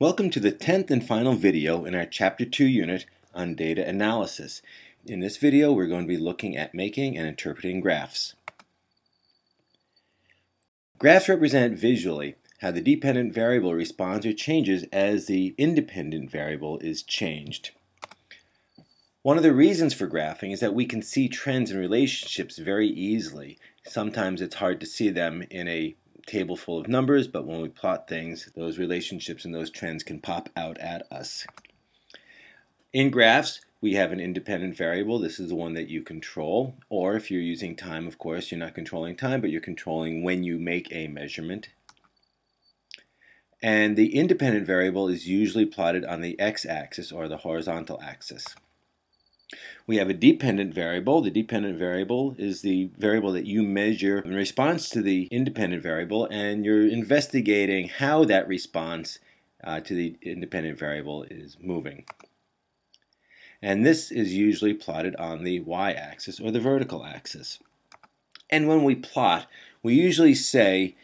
Welcome to the 10th and final video in our Chapter 2 unit on data analysis. In this video, we're going to be looking at making and interpreting graphs. Graphs represent visually how the dependent variable responds or changes as the independent variable is changed. One of the reasons for graphing is that we can see trends and relationships very easily. Sometimes it's hard to see them in a table full of numbers, but when we plot things, those relationships and those trends can pop out at us. In graphs, we have an independent variable. This is the one that you control, or if you're using time, of course, you're not controlling time, but you're controlling when you make a measurement. And the independent variable is usually plotted on the x-axis or the horizontal axis. We have a dependent variable. The dependent variable is the variable that you measure in response to the independent variable, and you're investigating how that response to the independent variable is moving. And this is usually plotted on the y-axis or the vertical axis. And when we plot, we usually say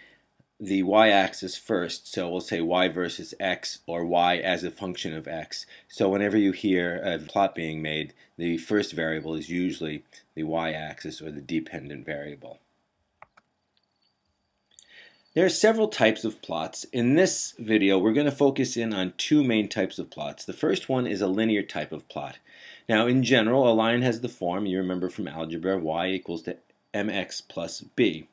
the y-axis first, so we'll say y versus x or y as a function of x. So whenever you hear a plot being made, the first variable is usually the y-axis or the dependent variable. There are several types of plots. In this video, we're going to focus in on two main types of plots. The first one is a linear type of plot. Now, in general, a line has the form, you remember from algebra, y equals to mx plus b.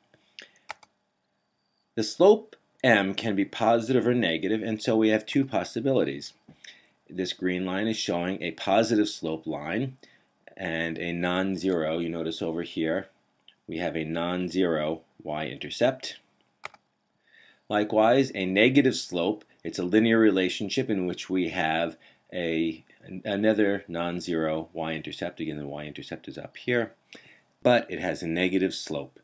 The slope m can be positive or negative, and so we have two possibilities. This green line is showing a positive slope line and a non-zero. You notice over here we have a non-zero y-intercept. Likewise, a negative slope, it's a linear relationship in which we have another non-zero y-intercept. Again, the y-intercept is up here, but it has a negative slope.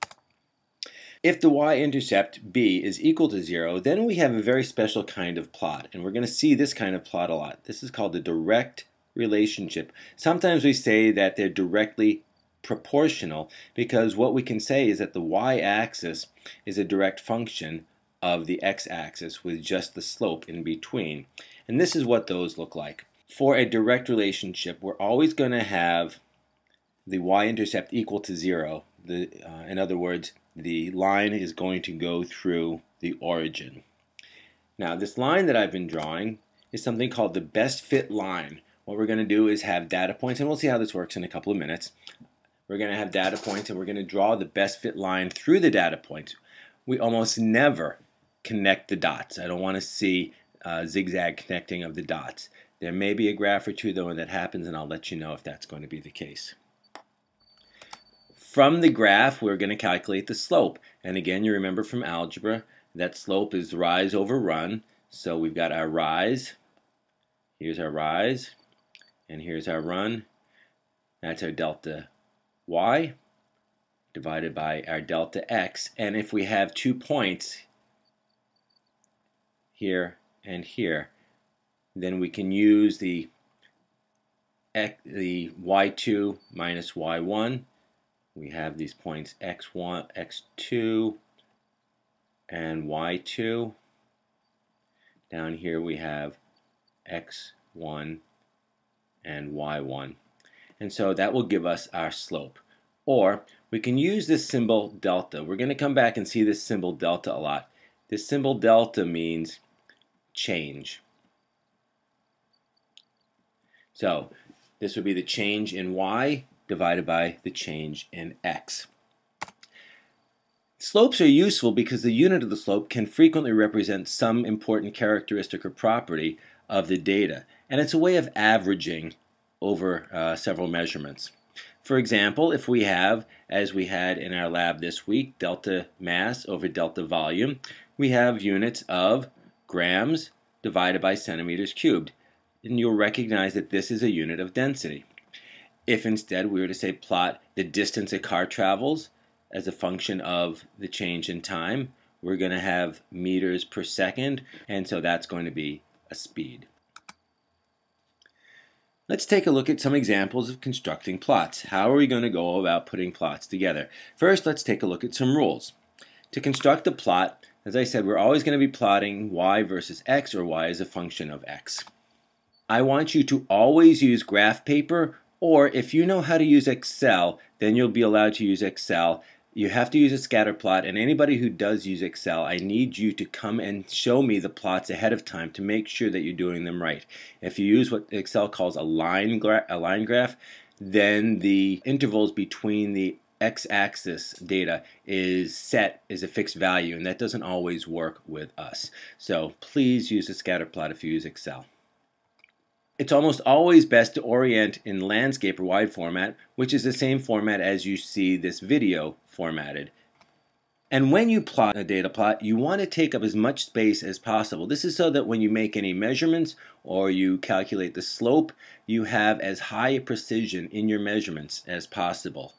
If the y-intercept b is equal to 0, then we have a very special kind of plot, and we're going to see this kind of plot a lot. This is called the direct relationship. Sometimes we say that they're directly proportional because what we can say is that the y-axis is a direct function of the x-axis with just the slope in between. And this is what those look like. For a direct relationship, we're always going to have the y-intercept equal to 0. In other words, the line is going to go through the origin. Now, this line that I've been drawing is something called the best fit line. What we're going to do is have data points, and we'll see how this works in a couple of minutes. We're going to have data points, and we're going to draw the best fit line through the data points. We almost never connect the dots. I don't want to see zigzag connecting of the dots. There may be a graph or two, though, when that happens, and I'll let you know if that's going to be the case. From the graph, we're going to calculate the slope. And again, you remember from algebra, that slope is rise over run. So we've got our rise. Here's our rise. And here's our run. That's our delta y divided by our delta x. And if we have 2 points here and here, then we can use the y2 minus y1. We have these points x1, x2, and y2. Down here we have x1 and y1. And so that will give us our slope. Or we can use this symbol delta. We're going to come back and see this symbol delta a lot. This symbol delta means change. So this would be the change in y divided by the change in x. Slopes are useful because the unit of the slope can frequently represent some important characteristic or property of the data, and it's a way of averaging over several measurements. For example, if we have, as we had in our lab this week, delta mass over delta volume, we have units of grams divided by centimeters cubed, and you'll recognize that this is a unit of density. If instead we were to say plot the distance a car travels as a function of the change in time, we're going to have meters per second, and so that's going to be a speed. Let's take a look at some examples of constructing plots. How are we going to go about putting plots together? First, let's take a look at some rules. To construct a plot, as I said, we're always going to be plotting y versus x, or y as a function of x. I want you to always use graph paper, or if you know how to use Excel, then you'll be allowed to use Excel. You have to use a scatter plot, and anybody who does use Excel, I need you to come and show me the plots ahead of time to make sure that you're doing them right. If you use what Excel calls a line graph, then the intervals between the x-axis data is set as a fixed value, and that doesn't always work with us. So please use a scatter plot if you use Excel. It's almost always best to orient in landscape or wide format, which is the same format as you see this video formatted. And when you plot a data plot, you want to take up as much space as possible. This is so that when you make any measurements or you calculate the slope, you have as high a precision in your measurements as possible.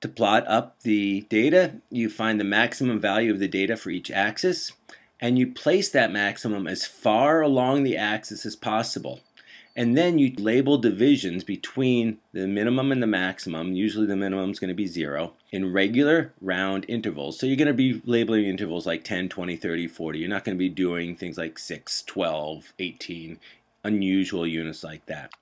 To plot up the data, you find the maximum value of the data for each axis, and you place that maximum as far along the axis as possible. And then you label divisions between the minimum and the maximum. Usually the minimum is going to be 0 in regular round intervals. So you're going to be labeling intervals like 10, 20, 30, 40. You're not going to be doing things like 6, 12, 18, unusual units like that.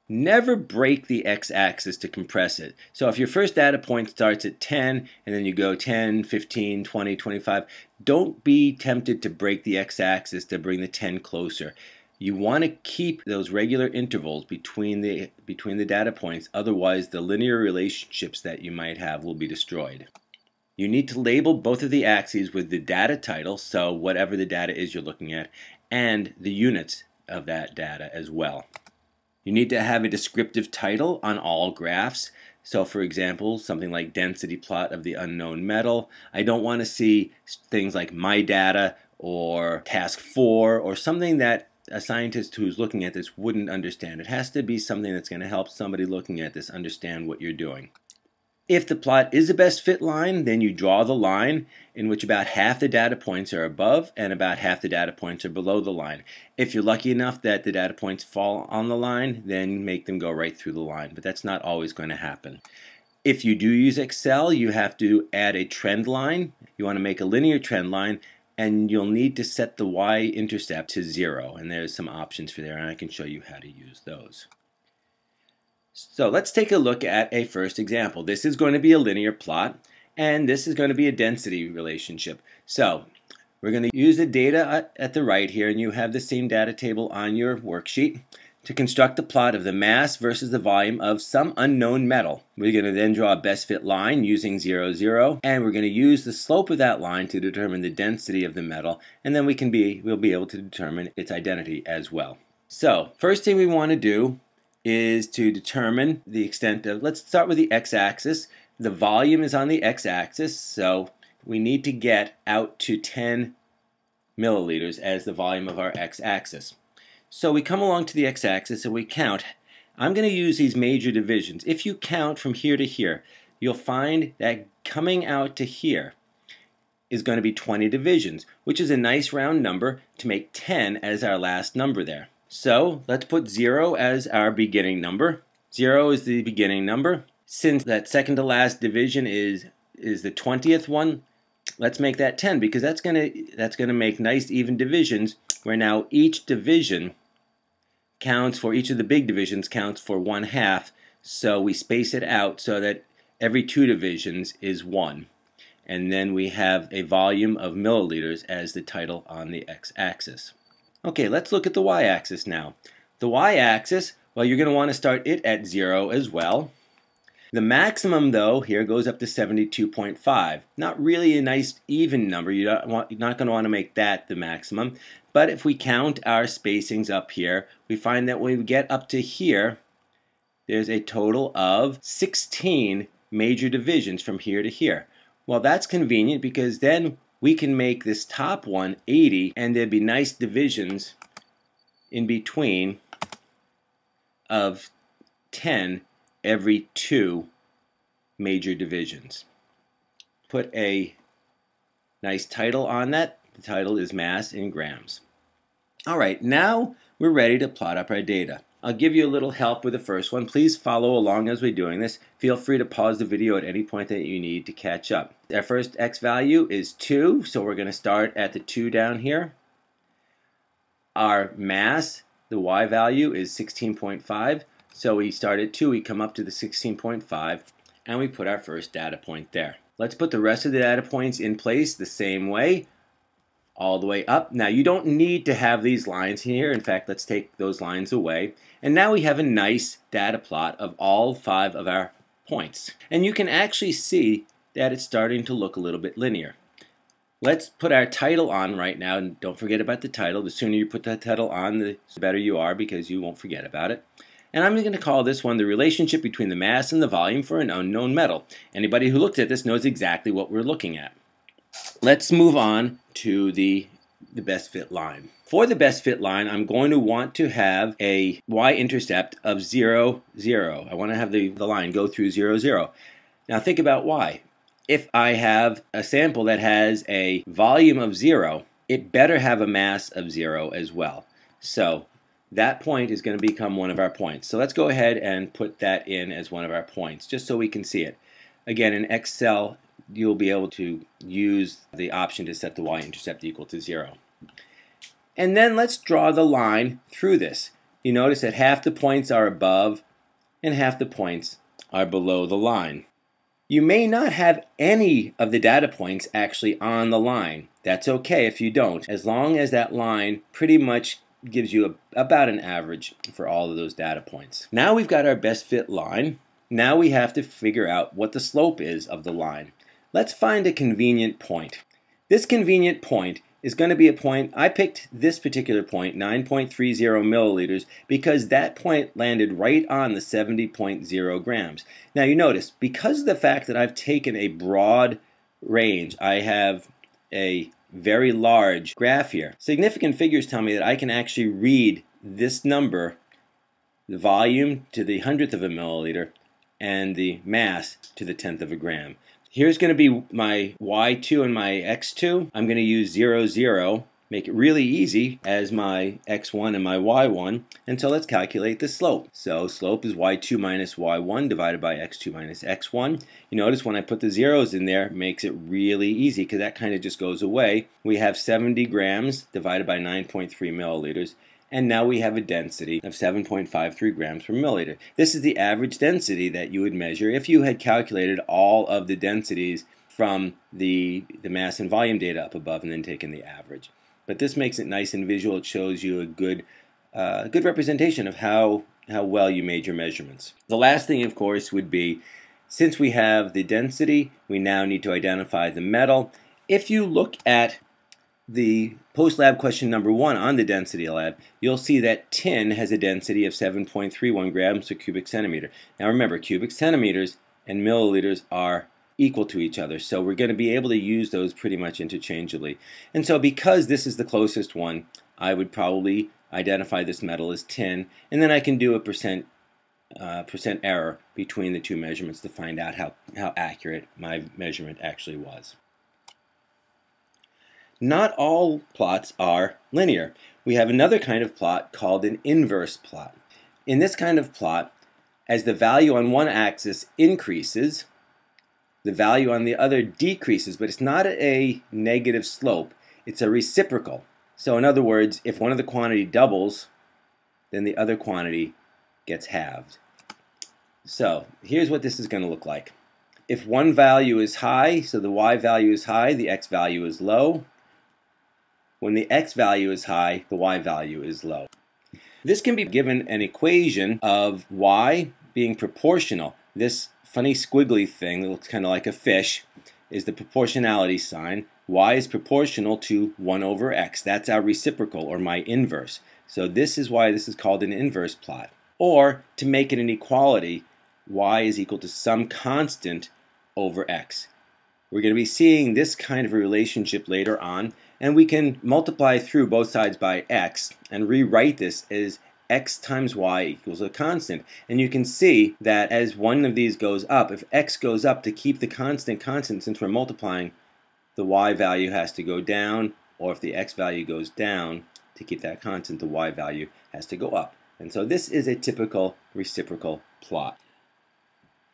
Never break the x-axis to compress it. So if your first data point starts at 10 and then you go 10, 15, 20, 25, don't be tempted to break the x-axis to bring the 10 closer. You want to keep those regular intervals between the data points, otherwise the linear relationships that you might have will be destroyed. You need to label both of the axes with the data title, so whatever the data is you're looking at, and the units of that data as well. You need to have a descriptive title on all graphs. So for example, something like density plot of the unknown metal. I don't want to see things like my data or task 4 or something that a scientist who's looking at this wouldn't understand. It has to be something that's going to help somebody looking at this understand what you're doing. If the plot is a best fit line, then you draw the line in which about half the data points are above and about half the data points are below the line. If you're lucky enough that the data points fall on the line, then make them go right through the line, but that's not always going to happen. If you do use Excel, you have to add a trend line. You want to make a linear trend line, and you'll need to set the y-intercept to 0, and there's some options for there, and I can show you how to use those. So let's take a look at a first example. This is going to be a linear plot, and this is going to be a density relationship. So we're going to use the data at the right here, and you have the same data table on your worksheet, to construct the plot of the mass versus the volume of some unknown metal. We're going to then draw a best fit line using 0, 0, and we're going to use the slope of that line to determine the density of the metal, and then we'll be able to determine its identity as well. So first thing we want to do is to determine the extent of, let's start with the x-axis. The volume is on the x-axis, so we need to get out to 10 milliliters as the volume of our x-axis. So we come along to the x-axis and we count. I'm going to use these major divisions. If you count from here to here, you'll find that coming out to here is going to be 20 divisions, which is a nice round number to make 10 as our last number there. So let's put 0 as our beginning number. 0 is the beginning number. Since that second to last division is the 20th one, let's make that 10, because that's gonna make nice even divisions, where now each division counts for, each of the big divisions counts for 1/2, so we space it out so that every 2 divisions is 1. And then we have a volume of milliliters as the title on the x-axis. Okay, let's look at the y-axis now. The y-axis, well, you're going to want to start it at 0 as well. The maximum, though, here goes up to 72.5. Not really a nice even number. You're not going to want to make that the maximum. But if we count our spacings up here, we find that when we get up to here, there's a total of 16 major divisions from here to here. Well, that's convenient, because then we can make this top one 80, and there'd be nice divisions in between of 10 every 2 major divisions. Put a nice title on that. The title is mass in grams. Alright, now we're ready to plot up our data. I'll give you a little help with the first one. Please follow along as we're doing this. Feel free to pause the video at any point that you need to catch up. Our first X value is 2, so we're going to start at the 2 down here. Our mass, the Y value, is 16.5, so we start at 2, we come up to the 16.5, and we put our first data point there. Let's put the rest of the data points in place the same way, all the way up. Now you don't need to have these lines here. In fact, let's take those lines away. And now we have a nice data plot of all 5 of our points. And you can actually see that it's starting to look a little bit linear. Let's put our title on right now, and don't forget about the title. The sooner you put that title on, the better you are, because you won't forget about it. And I'm going to call this one the relationship between the mass and the volume for an unknown metal. Anybody who looked at this knows exactly what we're looking at. Let's move on to the best fit line. For the best fit line, I'm going to want to have a y-intercept of 0, 0. I want to have the line go through 0, 0. Now think about why. If I have a sample that has a volume of 0, it better have a mass of 0 as well. So that point is going to become one of our points. So let's go ahead and put that in as one of our points, just so we can see it. Again, in Excel, you'll be able to use the option to set the y-intercept equal to 0. And then let's draw the line through this. You notice that half the points are above and half the points are below the line. You may not have any of the data points actually on the line. That's okay if you don't, as long as that line pretty much gives you about an average for all of those data points. Now we've got our best fit line. Now we have to figure out what the slope is of the line. Let's find a convenient point. This convenient point is going to be a point, I picked this particular point, 9.30 milliliters, because that point landed right on the 70.0 grams. Now you notice, because of the fact that I've taken a broad range, I have a very large graph here. Significant figures tell me that I can actually read this number, the volume to the 100th of a milliliter, and the mass to the 10th of a gram. Here's going to be my Y2 and my X2. I'm going to use 0, 0, make it really easy as my X1 and my Y1. And so let's calculate the slope. So slope is Y2 minus Y1 divided by X2 minus X1. You notice when I put the zeros in there, it makes it really easy because that kind of just goes away. We have 70 grams divided by 9.3 milliliters. And now we have a density of 7.53 grams per milliliter. This is the average density that you would measure if you had calculated all of the densities from the mass and volume data up above and then taken the average. But this makes it nice and visual. It shows you a good representation of how well you made your measurements. The last thing, of course, would be, since we have the density, we now need to identify the metal. If you look at the post-lab question number 1 on the density lab, you'll see that tin has a density of 7.31 grams per cubic centimeter. Now remember, cubic centimeters and milliliters are equal to each other, so we're going to be able to use those pretty much interchangeably. And so because this is the closest one, I would probably identify this metal as tin, and then I can do a percent error between the two measurements to find out how accurate my measurement actually was. Not all plots are linear. We have another kind of plot called an inverse plot. In this kind of plot, as the value on one axis increases, the value on the other decreases, but it's not a negative slope, it's a reciprocal. So in other words, if one of the quantity doubles, then the other quantity gets halved. So here's what this is going to look like. If one value is high, so the y value is high, the x value is low. When the x value is high, the y value is low. This can be given an equation of y being proportional. This funny squiggly thing that looks kind of like a fish is the proportionality sign. Y is proportional to 1 over x. That's our reciprocal, or my inverse. So this is why this is called an inverse plot. Or, to make it an equality, y is equal to some constant over x. We're going to be seeing this kind of a relationship later on, and we can multiply through both sides by x and rewrite this as x times y equals a constant. And you can see that as one of these goes up, if x goes up, to keep the constant, since we're multiplying, the y value has to go down, or if the x value goes down, to keep that constant, the y value has to go up. And so this is a typical reciprocal plot.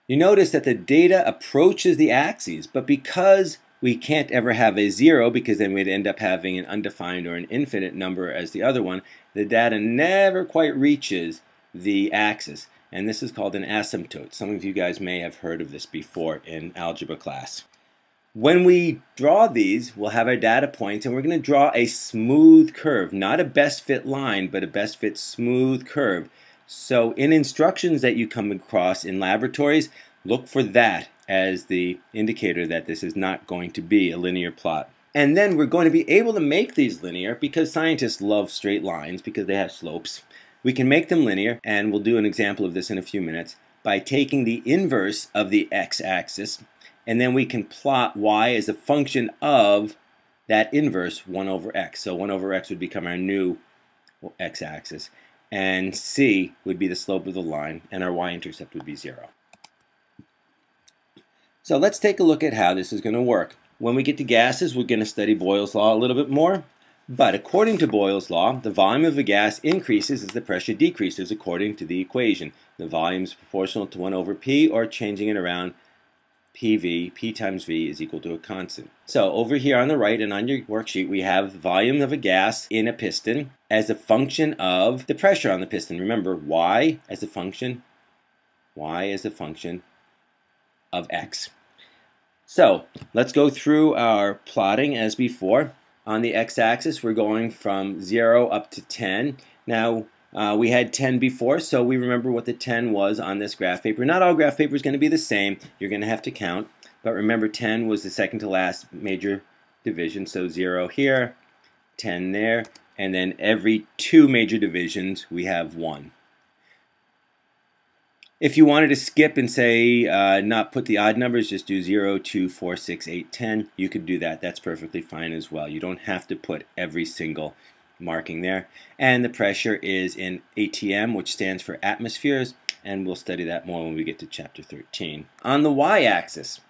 You notice that the data approaches the axes, but because we can't ever have a 0 because then we'd end up having an undefined or an infinite number as the other one, the data never quite reaches the axis. And this is called an asymptote. Some of you guys may have heard of this before in algebra class. When we draw these, we'll have our data points, and we're going to draw a smooth curve, not a best fit line, but a best fit smooth curve. So in instructions that you come across in laboratories, look for that as the indicator that this is not going to be a linear plot. And then we're going to be able to make these linear because scientists love straight lines because they have slopes. We can make them linear, and we'll do an example of this in a few minutes, by taking the inverse of the x-axis, and then we can plot y as a function of that inverse 1 over x. So 1 over x would become our new x-axis, and c would be the slope of the line, and our y-intercept would be 0. So let's take a look at how this is going to work. When we get to gases, we're going to study Boyle's law a little bit more. But according to Boyle's law, the volume of a gas increases as the pressure decreases according to the equation. The volume is proportional to 1 over p, or changing it around, PV, P times V is equal to a constant. So over here on the right and on your worksheet, we have the volume of a gas in a piston as a function of the pressure on the piston. Remember, y as a function of x. So let's go through our plotting as before. On the x-axis, we're going from 0 up to 10. Now, we had 10 before, so we remember what the 10 was on this graph paper. Not all graph paper is going to be the same. You're going to have to count. But remember, 10 was the second to last major division. So 0 here, 10 there, and then every 2 major divisions, we have 1. If you wanted to skip and say not put the odd numbers, just do 0, 2, 4, 6, 8, 10. You could do that. That's perfectly fine as well. You don't have to put every single marking there. And the pressure is in ATM, which stands for atmospheres, and we'll study that more when we get to chapter 13. On the y-axis,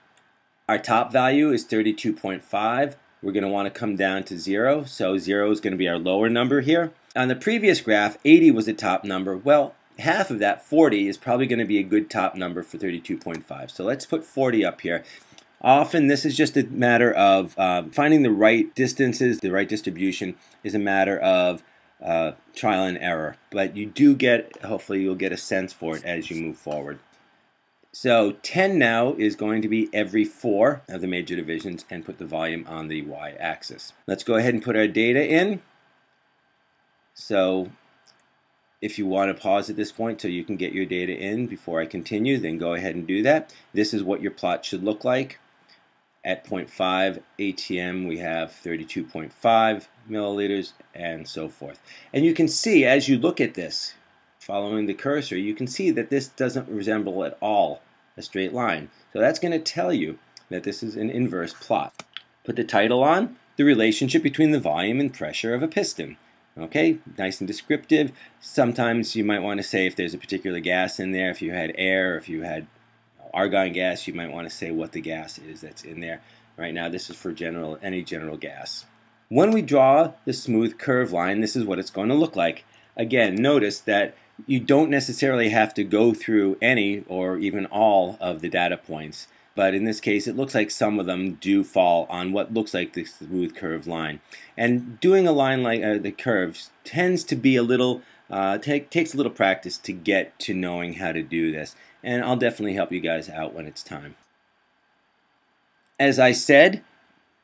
our top value is 32.5. We're going to want to come down to 0, so 0 is going to be our lower number here. On the previous graph, 80 was the top number. Well, half of that, 40, is probably going to be a good top number for 32.5. So let's put 40 up here. Often this is just a matter of finding the right distances, the right distribution is a matter of trial and error. But you do get, hopefully you'll get a sense for it as you move forward. So 10 now is going to be every 4 of the major divisions, and put the volume on the y-axis. Let's go ahead and put our data in. So if you want to pause at this point so you can get your data in before I continue, then go ahead and do that. This is what your plot should look like. At 0.5 ATM, we have 32.5 milliliters, and so forth. And you can see as you look at this, following the cursor, you can see that this doesn't resemble at all a straight line. So that's going to tell you that this is an inverse plot. Put the title on, the relationship between the volume and pressure of a piston. Okay, nice and descriptive. Sometimes you might want to say if there's a particular gas in there, if you had air, if you had argon gas, you might want to say what the gas is that's in there. Right now this is for any general gas. When we draw the smooth curve line, this is what it's going to look like. Again, notice that you don't necessarily have to go through any or even all of the data points. But in this case, it looks like some of them do fall on what looks like the smooth curved line. And doing a line like the curves tends to be a little, takes a little practice to get to knowing how to do this. And I'll definitely help you guys out when it's time. As I said,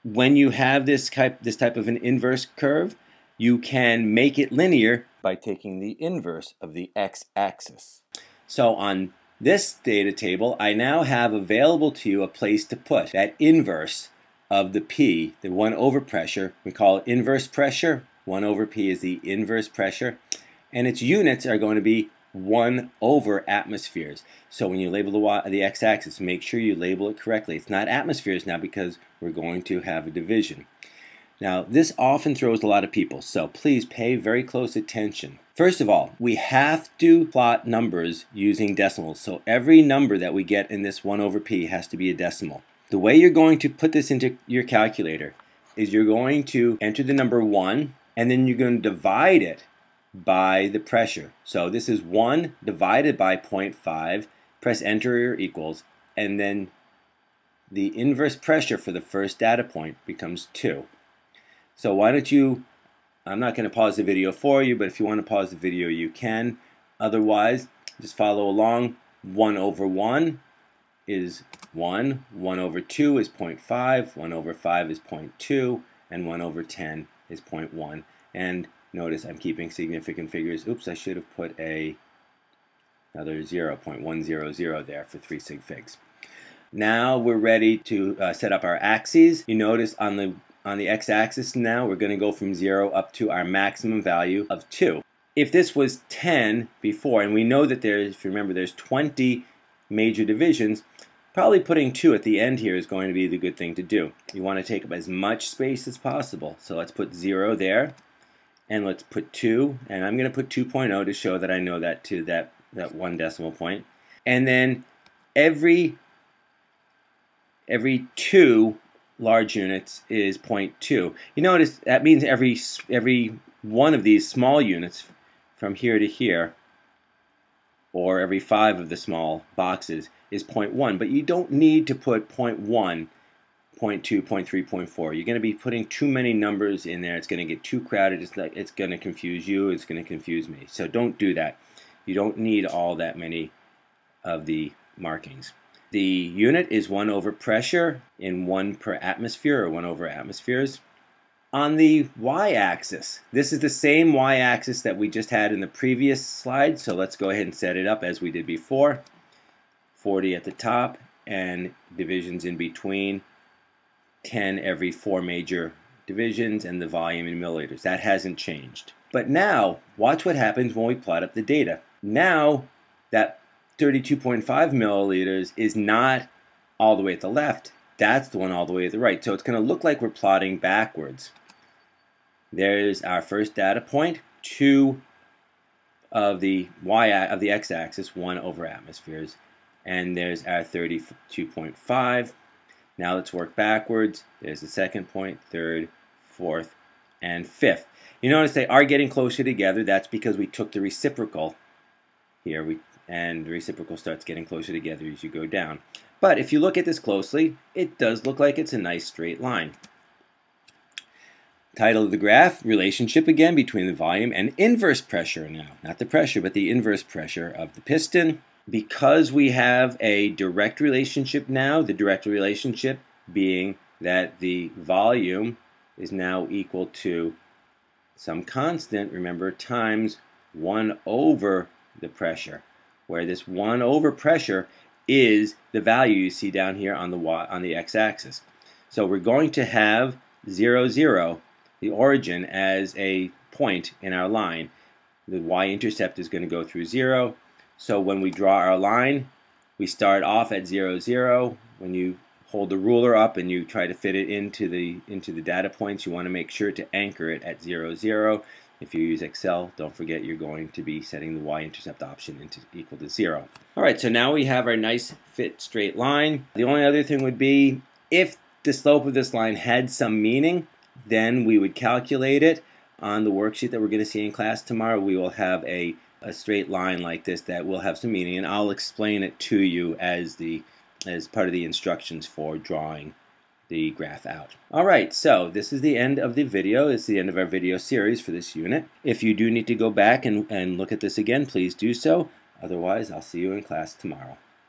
when you have this type of an inverse curve, you can make it linear by taking the inverse of the x-axis. So on this data table, I now have available to you a place to put that inverse of the P, the 1 over pressure. We call it inverse pressure. 1 over P is the inverse pressure. And its units are going to be 1 over atmospheres. So when you label the x-axis, make sure you label it correctly. It's not atmospheres now because we're going to have a division. Now, this often throws a lot of people, so please pay very close attention. First of all, we have to plot numbers using decimals, so every number that we get in this 1 over P has to be a decimal. The way you're going to put this into your calculator is you're going to enter the number 1, and then you're going to divide it by the pressure. So this is 1 divided by 0.5. Press enter equals, and then the inverse pressure for the first data point becomes 2. So why don't you, I'm not going to pause the video for you, but if you want to pause the video you can. Otherwise, just follow along. 1 over 1 is 1, 1 over 2 is 0.5, 1 over 5 is 0.2, and 1 over 10 is 0.1. And notice I'm keeping significant figures. Oops, I should have put another 0.100 there for 3 sig figs. Now we're ready to set up our axes. You notice on the x-axis now we're going to go from 0 up to our maximum value of 2. If this was 10 before, and we know that there's, if you remember, there's 20 major divisions, probably putting 2 at the end here is going to be the good thing to do. You want to take up as much space as possible. So let's put 0 there, and let's put 2, and I'm going to put 2.0 to show that I know that to that 1 decimal point. And then every 2 large units is 0.2. You notice that means every one of these small units from here to here, or every 5 of the small boxes, is 0.1. But you don't need to put 0.1, 0.2, 0.3, 0.4. You're going to be putting too many numbers in there. It's going to get too crowded. It's going to confuse you. It's going to confuse me. So don't do that. You don't need all that many of the markings. The unit is 1 over pressure in 1 per atmosphere, or 1 over atmospheres. On the y-axis, this is the same y-axis that we just had in the previous slide, so let's go ahead and set it up as we did before. 40 at the top, and divisions in between, 10 every 4 major divisions, and the volume in milliliters. That hasn't changed. But now, watch what happens when we plot up the data. Now, that 32.5 milliliters is not all the way at the left. That's the one all the way at the right. So it's going to look like we're plotting backwards. There's our first data point, 2 of the x-axis, 1 over atmospheres. And there's our 32.5. Now let's work backwards. There's the second point, third, fourth, and fifth. You notice they are getting closer together. That's because we took the reciprocal here, and the reciprocal starts getting closer together as you go down. But if you look at this closely, it does look like it's a nice straight line. Title of the graph, relationship again between the volume and inverse pressure now. Not the pressure, but the inverse pressure of the piston. Because we have a direct relationship now, the direct relationship being that the volume is now equal to some constant, remember, times 1 over the pressure, where this 1 over pressure is the value you see down here on the x-axis. So we're going to have 0, 0, the origin, as a point in our line. The y-intercept is going to go through 0. So when we draw our line, we start off at 0, 0. When you hold the ruler up and you try to fit it into the data points, you want to make sure to anchor it at 0, 0. If you use Excel, don't forget you're going to be setting the y-intercept option into equal to 0. Alright, so now we have our nice fit straight line. The only other thing would be, if the slope of this line had some meaning, then we would calculate it. On the worksheet that we're going to see in class tomorrow, we will have a straight line like this that will have some meaning, and I'll explain it to you as part of the instructions for drawing the graph out. Alright, so this is the end of the video. It's the end of our video series for this unit. If you do need to go back and look at this again, please do so. Otherwise, I'll see you in class tomorrow.